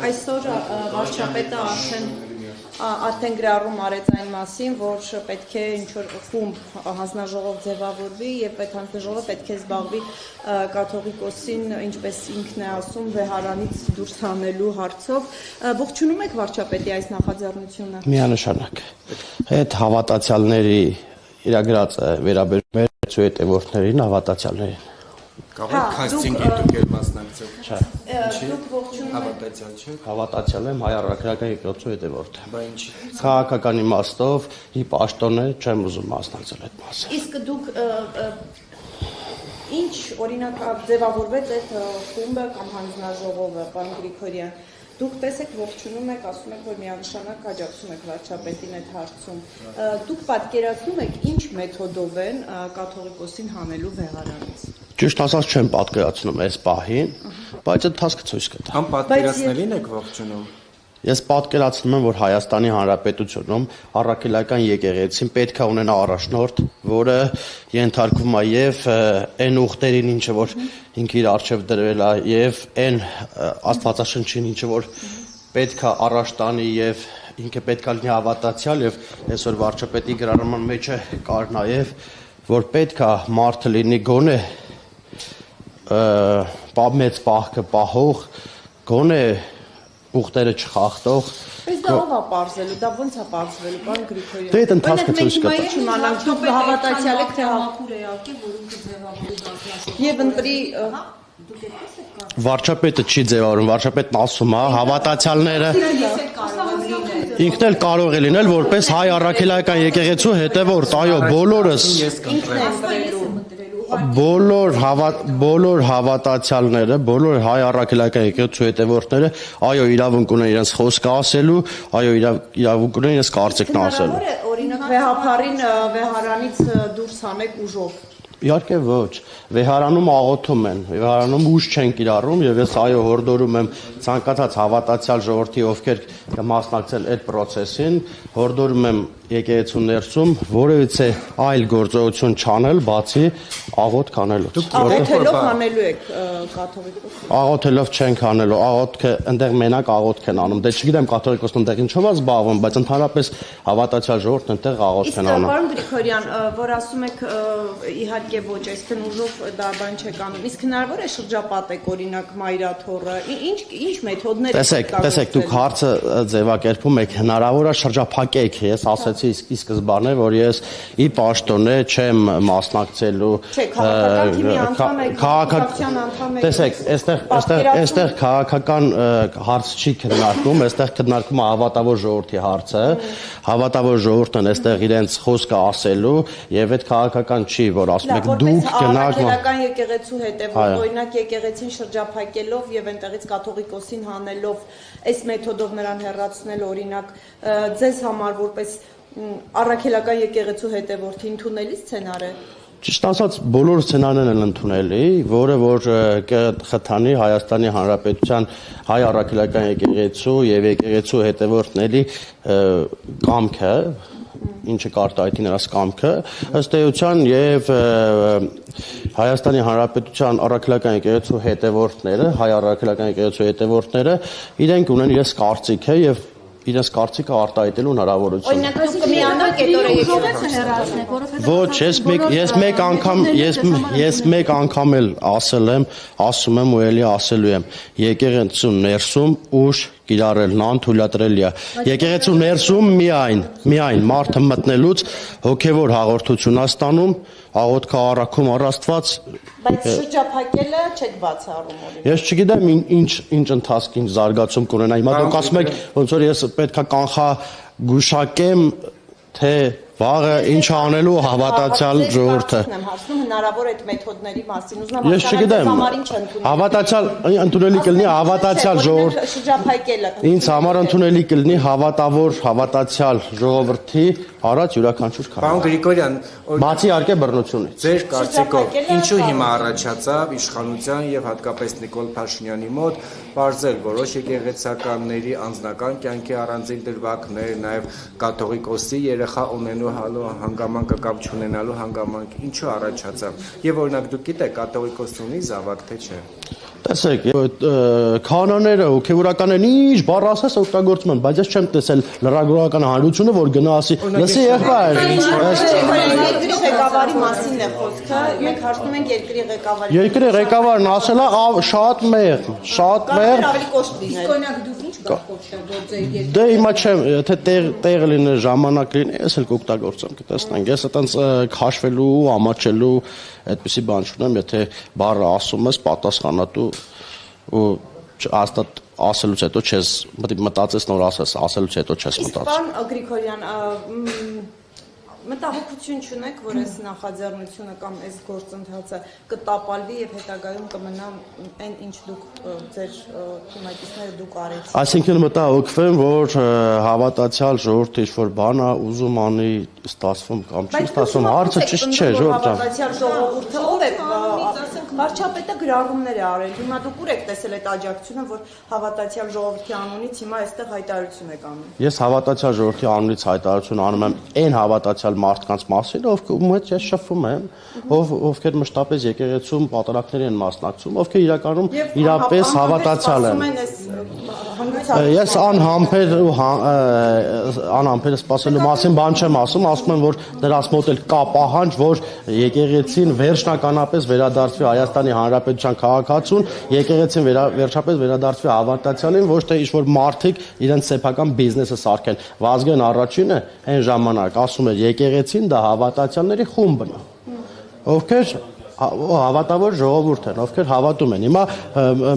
Այսօր վարչապետը արդեն գրառում արեց այն մասին, որ պետք է ինչ-որ խումբ հանձնաժողով ձևավորվի և հանձնաժողովը պետք է զբաղվի կաթողիկոսին, ինչպես ինքն է ասում, վեհարանից դուրս հանելու հարցով։ Ողջունում եք վարչապետի այս նախաձեռնությունը։ Միանշանակ։ Այդ հավատացյալների իրագրած վերաբերում է հետևորդներին, հավատացյալներին։ Կարող քաստինգի դուք եք մասնակցել։ Չէ։ Դուք ողջունում եք։ Հավատացյալ չեք։ Հավատացյալ եմ հայ առաքելական եկեղեցու հետևորդ։ Բա ինչի։ Քաղաքական իմաստով ի պաշտոնե չեմ ուզում մասնակցել այդ մասը։ Իսկ դուք ինչ օրինակ ձևավորվեց այդ խումբը կամ հանձնաժողովը, պարոն Գրիգորյան, դուք տեսեք ողջունում եք, ասում եք, որ միանշանակ աջակցում եք վարչապետին այդ հարցում։ Դուք պատկերացնում եք ինչ մեթոդով են կաթողիկոսին հանելու վեհարանից։ Ճիշտ ասած չեմ պատկերացնում այս պահին, բայց այդ հասկը ցույց կտա։ Անպատկերացնելին եք ողջունում։ Ես պատկերացնում եմ, որ Հայաստանի Հանրապետությունում առաքելական եկեղեցին պետք է ունենա առաջնորդ, որը ենթարկվում է եւ այն ուխտերին, ինչը որ ինքը իր արժեվ դրվել է, եւ այն աստվածաշնչին, ինչը որ պետք է առաջ տանի եւ ինքը պետք է լինի հավատացյալ եւ այսօր վարչապետի գրառման մեջ է կար նաեւ, որ պետք է մարդը լինի գոնե մեծ պահքը պահող, գոնե ուխտերը չխախտող։ Բայց դա ով է պարզելու, դա ոնց է պարզվելու, պարոն Գրիգորյան։ Դե այդ ընթացքը ցույց կտա։ Մենք չիմանանք, դուք հավատացյալ եք, թե համակուր էակի, որոնք ձևավորի դասնաշող։ Եվ ընտրի Դուք այդպես եք կարող։ Վարչապետը չի ձևավորում, վարչապետն ասում է, հավատացյալները ինքն էլ կարող է լինել որպես հայ առաքելական եկեղեցու հետևորդ, այո, բոլորս բոլոր հավատացյալները, բոլոր հայ առաքելական եկեղեցու հետևորդները, այո, իրավունք ունեն իրենց խոսքը ասելու, այո, իրավունք ունեն իրենց կարծիքն ասելու։ հնարավոր է, օրինակ վեհապարին վեհարանից դուրս հանեք ուժով։ Իհարկե ոչ, վեհարանում աղոթում են, վեհարանում ուժ չեն կիրառում եւ ես այո հորդորում եմ ցանկացած հավատացյալ ժողովրդի ովքեր կմասնակցել այդ process-ին, հորդորում եմ եկեղեցու ներսում որևիցե այլ գործողություն չանել, բացի աղոթք անելուց։ Աղոթելով հանելու եք կաթողիկոս։ Աղոթելով չենք անելու, աղոթքը այնտեղ մենակ աղոթք են անում։ Դե չգիտեմ կաթողիկոսն այնտեղ ինչով է զբաղվում, բայց ընդհանրապես հավատացյալ ժողովուրդն այնտեղ աղոթք են անում։ Պարոն Գրիգորյան, որ ասում եք իհարկե ոչ, այսքան ուժով դա բան չեք անում։ Իսկ հնարավոր է շրջապատեք օրինակ մայրաթոռը, ինչ մեթոդներ եք տեսեք, դուք հարցը ձևակերպում եք, հնարավոր է շրջափակեք, ես ասեցի ի սկզբանե, որ ես ի պաշտոնե չեմ մասնակցելու քաղաքական անդամ եք։ Տեսեք, այստեղ քաղաքական հարց չի քննարկվում, այստեղ քննարկվում է հավատավոր ժողովրդի հարցը, հավատավոր ժողովուրդն այստեղ իրենց խոսքը ասելու եւ այդ քաղաքական չի, որ ասում եք դուք գնաք առաքելական եկեղեցու հետևորդ, օրինակ եկեղեցին շրջափակելով եւ այնտեղից կաթողիկոսին հանելով, այս մեթոդով նրան հեռացնել, օրինակ ձեզ համար որպես առաքելական եկեղեցու հետևորդի ընդունելի սցենար է։ Ճիշտ ասած, բոլոր սցենարներն են ընդունելի, որը որ կխթանի Հայաստանի Հանրապետության հայ առաքելական եկեղեցու եւ եկեղեցու հետևորդների կամքը, ինչը կարտահայտի նրանց կամքը, ըստ էության եւ Հայաստանի Հանրապետության առաքելական եկեղեցու հետևորդները, հայ առաքելական եկեղեցու հետևորդները իրենք ունեն իրենց կարծիքը եւ իրենց կարծիքը արտահայտելու հնարավորություն։ Օրինակ դուք կմիանաք այդ օրը ես մեկ անգամ էլ ասել եմ, ասում եմ ու էլի ասելու եմ, եկեղեցու ներսում ուժ կիրառելն անթույլատրելի է։ Եկեղեցու ներսում միայն մարդը մտնելուց հոգևոր հաղորդություն է ստանում, աղոթքը առաքում առ Աստված։ Բայց շրջափակելը չեք բացառում օրինակ։ Ես չգիտեմ ինչ ընթացք, ինչ զարգացում կունենա։ Հիմա դուք ասում եք, ոնց որ ես պետքա կանխագուշակեմ, թե վաղը ինչ անելու հավատացյալ ժողովուրդը։ Եմ հարցնում հնարավոր այդ մեթոդների մասին։ Ուզում Ես չգիտեմ, հավատացյալ ընդունելի կլինի հավատացյալ ժողովուրդ։ Շրջափակելը։ Ինձ համար ընդունելի կլինի հավատավոր, հավատացյալ ժողովրդի առաջ յուրաքանչյուր քայլ։ Պարոն Գրիգորյան, Բացի իհարկե բռնությունից։ Ձեր կարծիքով ինչու հիմա առաջացավ իշխանության եւ հատկապես Նիկոլ Փաշինյանի մոտ բարձել որոշ եկեղեցականների անձնական կյանքի առանձին դրվագներ, նաեւ կաթողիկոսի երեխա ունենալու հանգամանքը կամ չունենալու հանգամանք, ինչու առաջացավ։ Եվ օրինակ դուք գիտեք կաթողիկոսն ունի զավակ թե չէ։ Տեսեք, քահանաները ու քևորականներն ինչ բառ ասես օգտագործում են, բայց ես չեմ տեսել լրագրողական հանրությունը, որ գնա ասի, լսի եղբայր, երկրի ղեկավարի մասինն է խոսքը, մենք հարցնում ենք երկրի ղեկավարի։ Երկրի ղեկավարն ասել է շատ մեղ, Ավելի կոշտ լինել։ Կոնյակ դուք ինչ կախորշել, որ ձեր երկրի Դե հիմա չեմ, եթե տեղը լինի, ժամանակ լինի, ես էլ կօգտագործեմ, կտեսնենք։ Ես այտենց քաշվելու, ամաչելու այդպիսի բան չունեմ, եթե բառը ասում ես, պատասխանատու ու հաստատ ասելուց հետո չես մտածես նոր ասելուց հետո չես Իսկ մտածում։ պարոն Գրիգորյան, մտահոգություն չունեք, որ այս նախաձեռնությունը կամ այս գործընթացը կտապալվի եւ հետագայում կմնա այն ինչ դուք ձեր թիմակիցները դուք արեցիք։ Այսինքն մտահոգվեմ, որ հավատացյալ ժողովուրդը ինչ-որ բան է ուզում անի, ստացվում կամ չի ստացվում, հարցը ճիշտ չէ, ժողովուրդ։ Հավատացյալ ժողովուրդը ով է վարչապետը գրառումներ է արել։ Հիմա դուք ուր եք տեսել այդ աջակցությունը, որ հավատացյալ ժողովրդի անունից հիմա այստեղ հայտարարություն եք անում։ Ես հավատացյալ ժողովրդի անունից հայտարարություն անում եմ այն հավատացյալ մարդկանց մասին, ովքեր հետ ես շփվում եմ, ովքեր մշտապես եկեղեցում պատարակների են մասնակցում, ովքեր իրականում իրապես հավատացյալ են։ Ես անհամբեր սպասելու մասին բան չեմ ասում եմ, որ դրանց մոտ էլ կա պահանջ, որ եկեղեցին վերջնականապես վերադարձվի Հայաստանի Հանրապետության քաղաքացուն, եկեղեցին վերջապես վերադարձվի հավատացյալին, ոչ թե ինչ-որ մարդիկ իրենց սեփական բիզնեսը սարքեն։ Վազգեն առաջինը այն ժամանակ ասում էր եկեղեցին դա հավատացյալների խումբն է, ովքեր հավատավոր ժողովուրդ են, ովքեր հավատում են։ Հիմա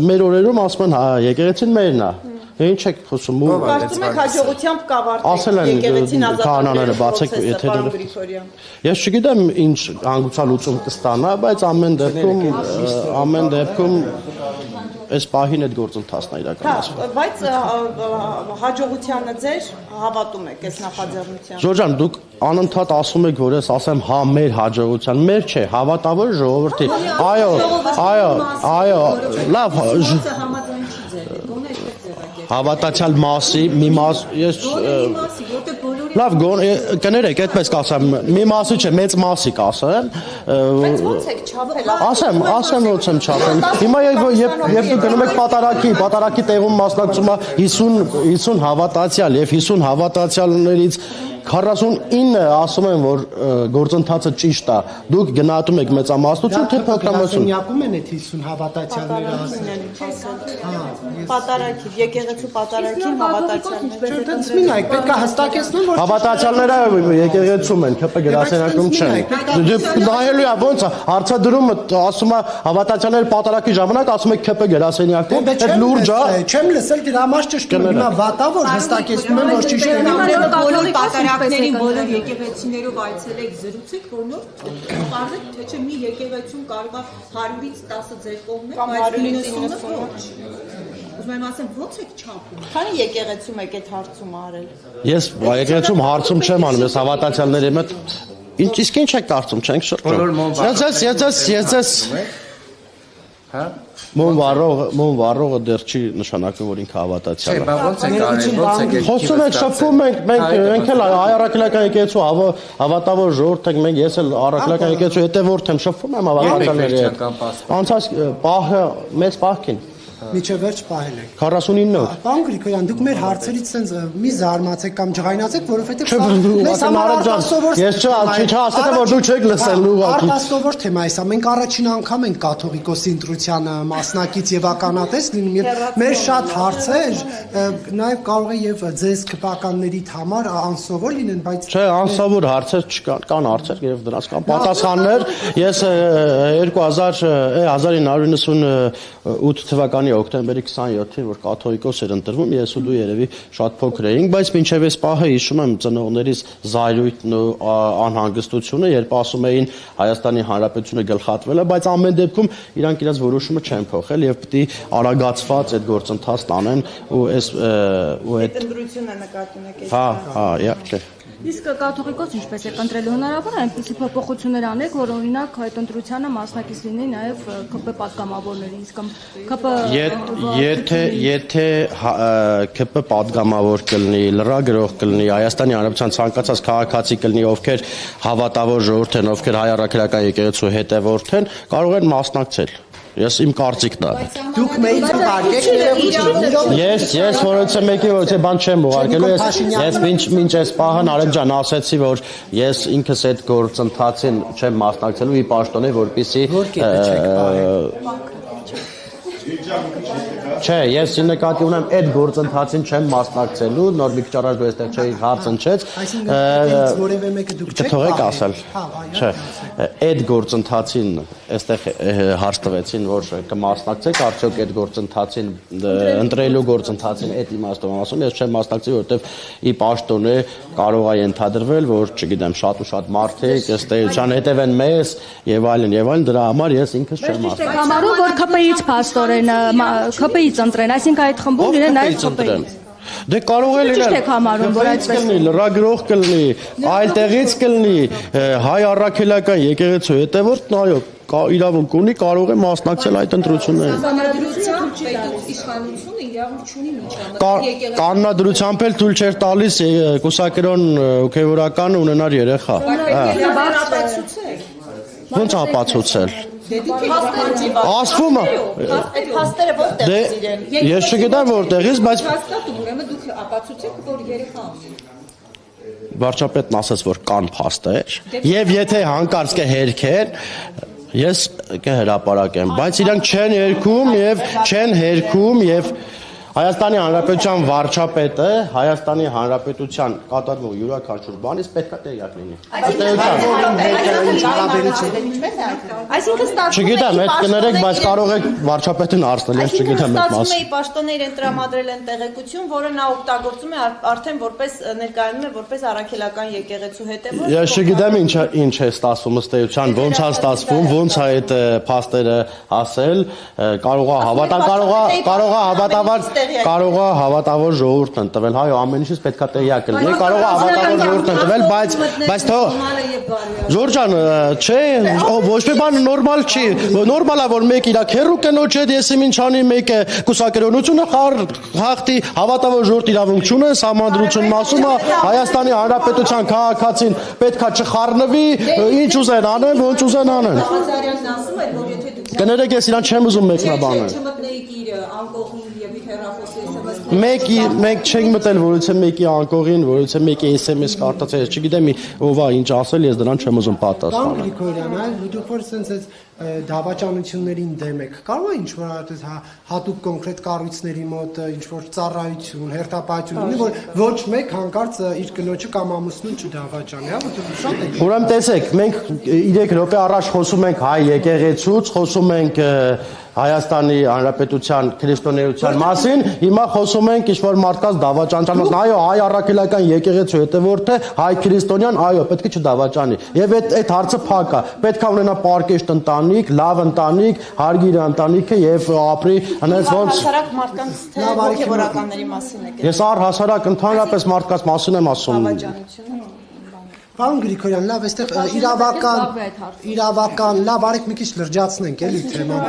մեր օրերում ասում են եկեղեցին մերն է։ Ինչ եք խոսում։ Կարծում եք հաջողությամբ կավարտեք եկեղեցին քահանաները բացեք, եթե Գրիգորյան։ Ես չգիտեմ ինչ հանգուցալ լուծում կստանա, բայց ամեն դեպքում այս պահին այդ գործընթացն է իրականացվում։ Բայց հաջողությանը ձեր հավատում եք այս նախաձեռնության։ Ժորժան, դուք անընդհատ ասում եք, որ ես ասեմ հա մեր հաջողության, մեր չէ, հավատավոր ժողովրդի։ Այո, լավ, հավատացյալ մասի մի մաս ես լավ կներեք այդպես կասեմ մի մասի չէ մեծ մասի կասեմ Բայց ո՞նց եք չափել։ ասեմ ոնց եմ չափել հիմա երբ դու գնում եք պատարակի տեղում մասնակցում է 50 հավատացյալ եւ 50 հավատացյալներից 49-ը ասում են, որ գործընթացը ճիշտ է։ Դուք գնահատում եք մեծամասնություն, թե փոքրամասնություն։ Գրասենյակում են այդ 50 հավատացյալները ասել։ Պատարակի, եկեղեցու պատարակին հավատացյալներ։ Դից մի նայեք, պետք է հստակեցնեմ, որ Հավատացյալները եկեղեցում են, ԿՊ գրասենյակում չեն։ Դուք նայելու է ոնց է, հարցադրումը ասում է հավատացյալները պատարակի ժամանակ ասում եք ԿՊ գրասենյակում, այդ լուրջ է։ Չեմ լսել դրա համար ճշտում եմ, հիմա վատա որ հստակեցնում եմ, որ ճիշտ է։ բոլոր պատարակներին, բոլոր եկեղեցիներով այցելեք, զրուցեք, որ նոր կարծեք, թե չէ մի եկեղեցում կարող է 100-ից 10 ձեր կողմն է, բայց 90-ը ոչ։ Ուզում եմ ասեմ, ո՞նց եք չափում։ Քանի եկեղեցում եք այդ հարցումը արել։ Ես եկեղեցում հարցում չեմ անում, ես հավատացյալների մոտ իսկ ինչ եք կարծում, չենք շրջում։ Ես հա մոն վառողը դեռ չի նշանակում, որ ինքը հավատացյալ է։ Չէ, բա ոնց եք արել, ոնց եք Խոսում եք, շփվում ենք, մենք էլ հայ առաքելական եկեղեցու հավատավոր ժողովուրդ ենք, մենք ես էլ առաքելական եկեղեցու հետևորդ եմ, շփվում եմ հավատացյալների հետ։ Անցած պահը մեծ պահքին Միջև վերջ պահել եք։ 49 օր։ Պարոն Գրիգորյան, դուք մեր հարցերից sense մի զարմացեք կամ ջղայնացեք, որովհետև ես չասեցի, որ դու չեք լսել ուղղակի։ Արտասովոր թեմա է սա։ Մենք առաջին անգամ ենք կաթողիկոսի ընտրությանը մասնակից եւ ականատես լինում եւ մեր շատ հարցեր նաեւ կարող է եւ ձեզ քպականներիդ համար անսովոր լինեն, բայց Չէ, անսովոր հարցեր չկան, կան հարցեր եւ դրանց կան պատասխաններ։ Ես 1998 թվականի օկտեմբերի 27-ին, որ կաթողիկոս էր ընտրվում, ես ու դու երևի շատ փոքր էինք, բայց մինչև այս պահը հիշում եմ ծնողներիս զայրույթն ու անհանգստությունը, երբ ասում էին Հայաստանի Հանրապետությունը գլխատվել է, բայց ամեն դեպքում իրանք իրաց որոշումը չեն փոխել եւ պիտի արագացված այդ գործընթացն անեն ու այդ ընտրությունը նկատում եք։ Հա, իհարկե։ Իսկ կաթողիկոս ինչպես եք ընտրելու հնարավոր է այնպիսի փոփոխություններ անեք, որ օրինակ այդ ընտրությանը մասնակից լինի նաև ԿՊ պատգամավորների, իսկ Եթե ԿՊ պատգամավոր կլինի, լրագրող կլինի, Հայաստանի Հանրապետության ցանկացած քաղաքացի կլինի, ովքեր հավատավոր ժողովուրդ են, ովքեր հայ առաքելական եկեղեցու հետևորդ են, կարող են մասնակցել։ Ես իմ կարծիքն է։ Դուք մեծ ուղարկեք ներողություն։ Ես որոցը մեկի որոցը բան չեմ ուղարկելու, ես մինչ այս պահը Արեգ ջան ասեցի, որ ես ինքս այդ գործընթացին չեմ մասնակցելու ի պաշտոնի, որպեսզի Չէ, ես նկատի ունեմ այդ գործընթացին չեմ մասնակցելու, նոր մի քիչ առաջ դու այստեղ չէի հարց ընչեց։ Այսինքն որևէ մեկը դուք չեք թողեք ասել։ Չէ, այդ գործընթացին այստեղ հարց տվեցին, որ կմասնակցեք, արդյոք այդ գործընթացին ընտրելու գործընթացին այդ իմաստով եմ ասում, ես չեմ մասնակցի, որովհետև ի պաշտոնե կարող է ենթադրվել, որ չգիտեմ, շատ ու շատ մարդիկ ըստ էության հետևեն մեզ եւ այլն, դրա համար ես ինքս չեմ մասնակցի։ Համարում որ ԿՊԻ-ից փաստորեն ԿՊԻ-ից ընտրեն, այսինքն այդ խմբում իրեն նաև ԿՊԻ-ից։ Դե կարող է լինել։ Ճիշտ եք համարում, որ այդպես կլինի, լրագրող կլինի, այլ տեղից կլինի, հայ առաքելական եկեղեցու հետևորդն այո, իրավունք ունի, կարող է մասնակցել այդ ընտրություններին։ Սահմանադրությամբ իշխանությունը իրավունք չունի միջամտել Կանոնադրությամբ էլ թույլ չէր տալիս կուսակրոն հոգևորական ունենար երեխա։ Ոնց ապացուցել։ Ասվում է։ Այդ փաստերը որտեղից իրեն։ Ես չգիտեմ որտեղից, բայց հաստատում ուրեմն դուք ապացուցեք, որ երեխա վարչապետն ասաց, որ կան փաստեր, եւ եթե հանկարծ կհերքեն, ես կհրապարակեմ, բայց իրանք չեն հերքում եւ Հայաստանի Հանրապետության վարչապետը Հայաստանի Հանրապետության կատարող յուրաքանչյուր բանից պետք է տեղյակ լինի։ Այսինքն Չգիտեմ, այդ կներեք, բայց կարող եք վարչապետին հարցնել, ես չգիտեմ այդ մասը։ Ստացվում է պաշտոններ են տրամադրել են տեղեկություն, որը նա օգտագործում է արդեն որպես ներկայանում է որպես առաքելական եկեղեցու հետևորդ։ Ես չգիտեմ ինչ է ստացվում ըստ էության, ոնց է ստացվում, ոնց է այդ փաստերը ասել, կարող է հավատավոր ժողովուրդն են տվել, հայո ամեն ինչից պետք է տեղյակ լինի, կարող է հավատավոր ժողովուրդն են տվել, բայց Ժորժ ջան, չէ, ոչ մի բան նորմալ չի, նորմալ է որ մեկ իր քերու կնոջ հետ եսի ինչ անի, մեկը կուսակրոնությունը խախտի, հավատավոր ժողովուրդ իրավունք չունեն, սահմանադրությունն ասում է Հայաստանի Հանրապետության քաղաքացին պետք է չխառնվի, ինչ ուզեն անեն, ոնց ուզեն անեն։ Ղազարյանն ասում էր, որ եթե դուք Կներեք, ես իրան չեմ ուզում մեկնաբանել։ չմտնեիք իր անկողին եւ իր հեռախոսի SMS Մեկ չենք մտել, որից է մեկի անկողին, որից է մեկի SMS կարտացել, ես չգիտեմ ով է ինչ ասել, ես դրան չեմ ուզում պատասխանել։ Պարոն Գրիգորյան, դուք որ sense դավաճանություններին դեմ եք, կարող է ինչ-որ այդպես հատուկ կոնկրետ կառույցների մոտ ինչ-որ ծառայություն, հերթապահություն լինի, որ ոչ մեկ հանկարծ իր կնոջը կամ ամուսնուն չդավաճանի, հա, որտեղ շատ է։ Ուրեմն տեսեք, մենք 3 րոպե առաջ խոսում ենք հայ եկեղեցուց, խոսում ենք Հայաստանի Հանրապետության քրիստոնեության մասին, հիմա խոսում ենք ինչ-որ մարդկանց դավաճանության, այո, հայ առաքելական եկեղեցու հետևորդը, հայ քրիստոնյան, այո, պետք է չդավաճանի։ Եվ այդ հարցը փակ է։ Պետք է ունենա պարկեշտ ընտանիք, լավ ընտանիք, հարգիր ընտանիքը եւ ապրի հենց ոնց Հասարակ մարդկանց թե հոգեվորականների մասին եք։ Ես առհասարակ ընդհանրապես մարդկանց մասին եմ ասում։ Պարոն Գրիգորյան, լավ, այստեղ իրավական, լավ, արեք մի քիչ լրջացնենք, էլի թեման։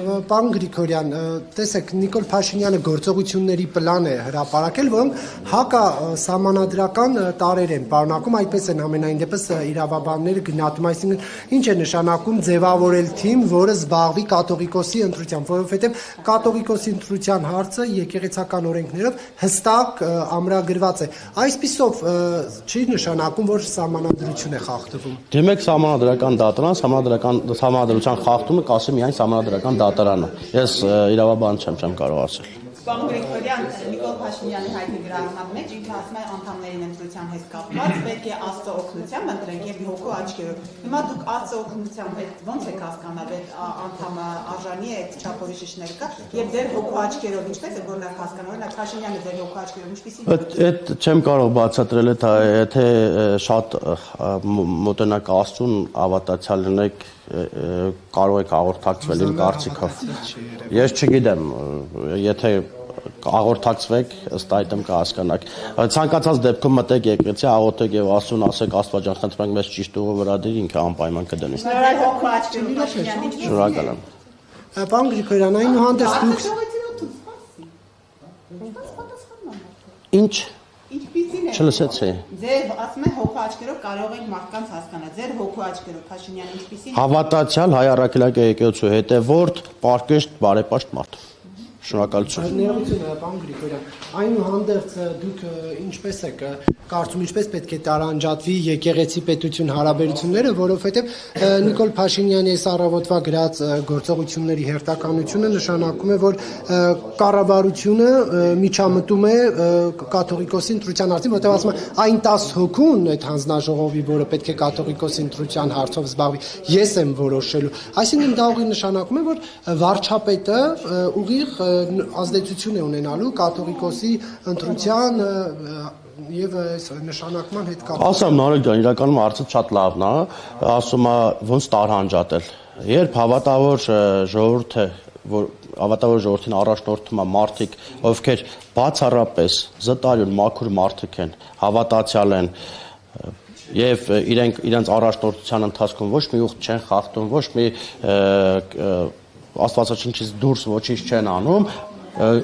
Պարոն Գրիգորյան, տեսեք, Նիկոլ Փաշինյանը գործողությունների պլան է հրապարակել, որոնք հակասահմանադրական տարեր են պարունակում, այդպես են ամենայն դեպս իրավաբանները գնահատում, այսինքն ինչ է նշանակում ձևավորել թիմ, որը զբաղվի կաթողիկոսի ընտրությամբ, որովհետև կաթողիկոսի ընտրության հարցը եկեղեցական օրենքներով հստակ ամրագրված է։ Այսպիսով չի նշանակում, որ սահմանադրություն է խախտվում։ Դեմեք սահմանադրական դատարան, սահմանադրության խախտումը կասի միայն սահմանադրական դատարանը։ Ես իրավաբան չեմ կարող ասել։ Պարոն Գրիգորյան, Նիկոլ Փաշինյանի հայտնի գրառման մեջ ինքը ասում է անդամների ընտրության հետ կապված պետք է Աստծո օգնությամբ ընտրենք եւ հոգու աչքերով։ Հիմա դուք Աստծո օգնությամբ ոնց եք հասկանալ այդ անդամը արժանի է այդ չափորոշիչներ կա եւ ձեր հոգու աչքերով ինչպես է որնակ հասկանալ, օրինակ Փաշինյանը ձեր հոգու աչքերով ինչպեսի։ Այդ չեմ կարող բացատրել, եթե շատ մոտենակ Աստծուն ավատացյալ լինեք կարող եք հաղորդակցվել իմ կարծիքով։ Ես չգիտեմ, եթե հաղորդակցվեք, ըստ այդմ կհասկանաք։ Ցանկացած դեպքում մտեք եկեղեցի, աղոթեք եւ Աստծուն ասեք, Աստված ջան, խնդրում եմ մեզ ճիշտ ուղը վրա դիր, ինքը անպայման կդնի։ Շնորհակալ եմ։ Պարոն Գրիգորյան, այնուհանդերձ դուք Ինչ Ինչպեսի Չլսեցի։ Ձեր ասում են հոգու աչքերով կարող եք մարդկանց հասկանալ։ Ձեր հոգու աչքերով Փաշինյանը ինչպիսին Հավատացյալ հայ առաքելական եկեղեցու հետևորդ, պարկեշտ, բարեպաշտ մարդ։ Շնորհակալություն։ Ներողություն, պարոն Գրիգորյան, այնուհանդերձ դուք ինչպես եք կարծում, ինչպես պետք է տարանջատվի եկեղեցի պետություն հարաբերությունները, որովհետև Նիկոլ Փաշինյանի այս առավոտվա գրած գործողությունների հերթականությունը նշանակում է, որ կառավարությունը միջամտում է կաթողիկոսի ընտրության հարցին, որտեղ ասում է այն 10 հոգուն այդ հանձնաժողովի, որը պետք է կաթողիկոսի ընտրության հարցով զբաղվի, ես եմ որոշելու։ Այսինքն դա ուղիղ նշանակում է, որ վարչապետը ուղիղ ազդեցություն է ունենալու կաթողիկոսի ընտրության եւ այս նշանակման հետ կապված։ Ասամ Նարեկ ջան, իրականում հարցը շատ լավն է, ասում է ոնց տարհանջատել։ Երբ հավատավոր ժողովուրդը, որ հավատավոր ժողովրդին առաջնորդում է մարդիկ, ովքեր բացառապես զտարյուն մաքուր մարդիկ են, հավատացյալ են եւ իրենց առաջնորդության ընթացքում ոչ մի ուխտ չեն խախտում, ոչ մի Աստվածաշնչից դուրս ոչինչ չեն անում,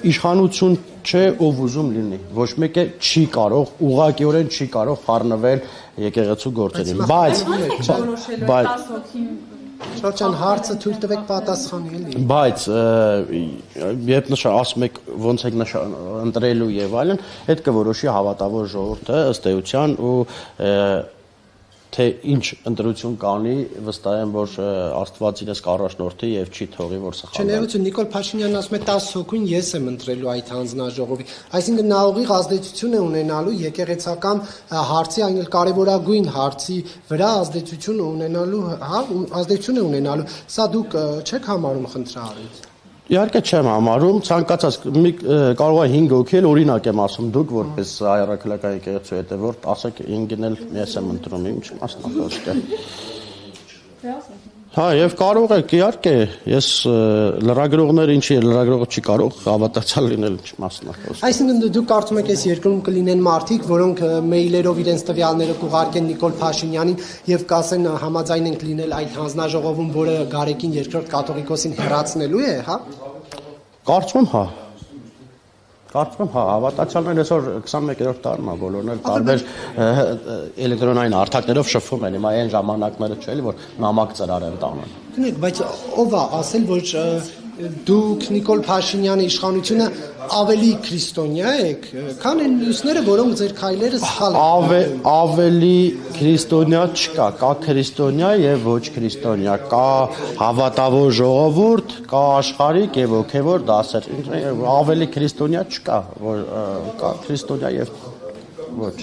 իշխանություն չէ ով ուզում լինի, ոչ մեկը չի կարող, ուղղակիորեն չի կարող խառնվել եկեղեցու գործերին, բայց Շրջան հարցը թույլ տվեք պատասխանի էլի։ Բայց երբ ասում եք ոնց եք ընտրելու եւ այլն, այդ կորոշի հավատավոր ժողովուրդը ըստ էության ու թե ինչ ընտրություն կանի, վստահ եմ, որ Աստված իրենց կառաջնորդի եւ չի թողի, որ սխալվի։ Չներություն Նիկոլ Փաշինյանն ասում է 10 հոգուն ես եմ ընտրելու այդ հանձնաժողովի։ Այսինքն նա ուղիղ ազդեցություն է ունենալու եկեղեցական հարցի, այն էլ կարևորագույն հարցի վրա ազդեցություն ունենալու, ազդեցություն է ունենալու։ Սա դուք չեք համարում խնդրահարույց։ Իհարկե չեմ համարում, ցանկացած կարող է 5 հոգի էլ օրինակ եմ ասում, դուք որպես հայ առաքելական եկեղեցու հետևորդ, ասեք 5-ն էլ ես եմ ընտրում, ինչ մասնախոսք է։ Հա, եւ կարող եք, իհարկե, ես լրագրողները ինչի լրագրողը չի կարող հավատացյալ լինել ինչ մասնախոսք։ Այսինքն դուք կարծում եք այս երկրում կլինեն մարդիկ, որոնք մեյլերով իրենց տվյալները կուղարկեն Նիկոլ Փաշինյանին եւ կասեն համաձայն ենք լինել այդ հանձնաժողովում, որը Գարեգին երկրորդ կաթողիկոսին հեռացնելու է, հա։ Կարծում եմ, հա։ Կարծում եմ, հա, հավատացյալներ այսօր 21-րդ տարում է, բոլորն էլ տարբեր էլեկտրոնային հարթակներով շփվում են, հիմա այն ժամանակները չէ՞ որ նամակ ծրար են տանում։ Գնեք, բայց ով է ասել, որ դուք Նիկոլ Փաշինյանի իշխանությունը ավելի քրիստոնյա եք, քան այն մյուսները, որոնք ձեր քայլերը սխալ են։ Ավելի քրիստոնյա չկա, կա քրիստոնյա եւ ոչ քրիստոնյա, կա հավատավոր ժողովուրդ, կա աշխարհիկ եւ հոգեվոր դասեր, ավելի քրիստոնյա չկա, որ կա քրիստոնյա եւ ոչ։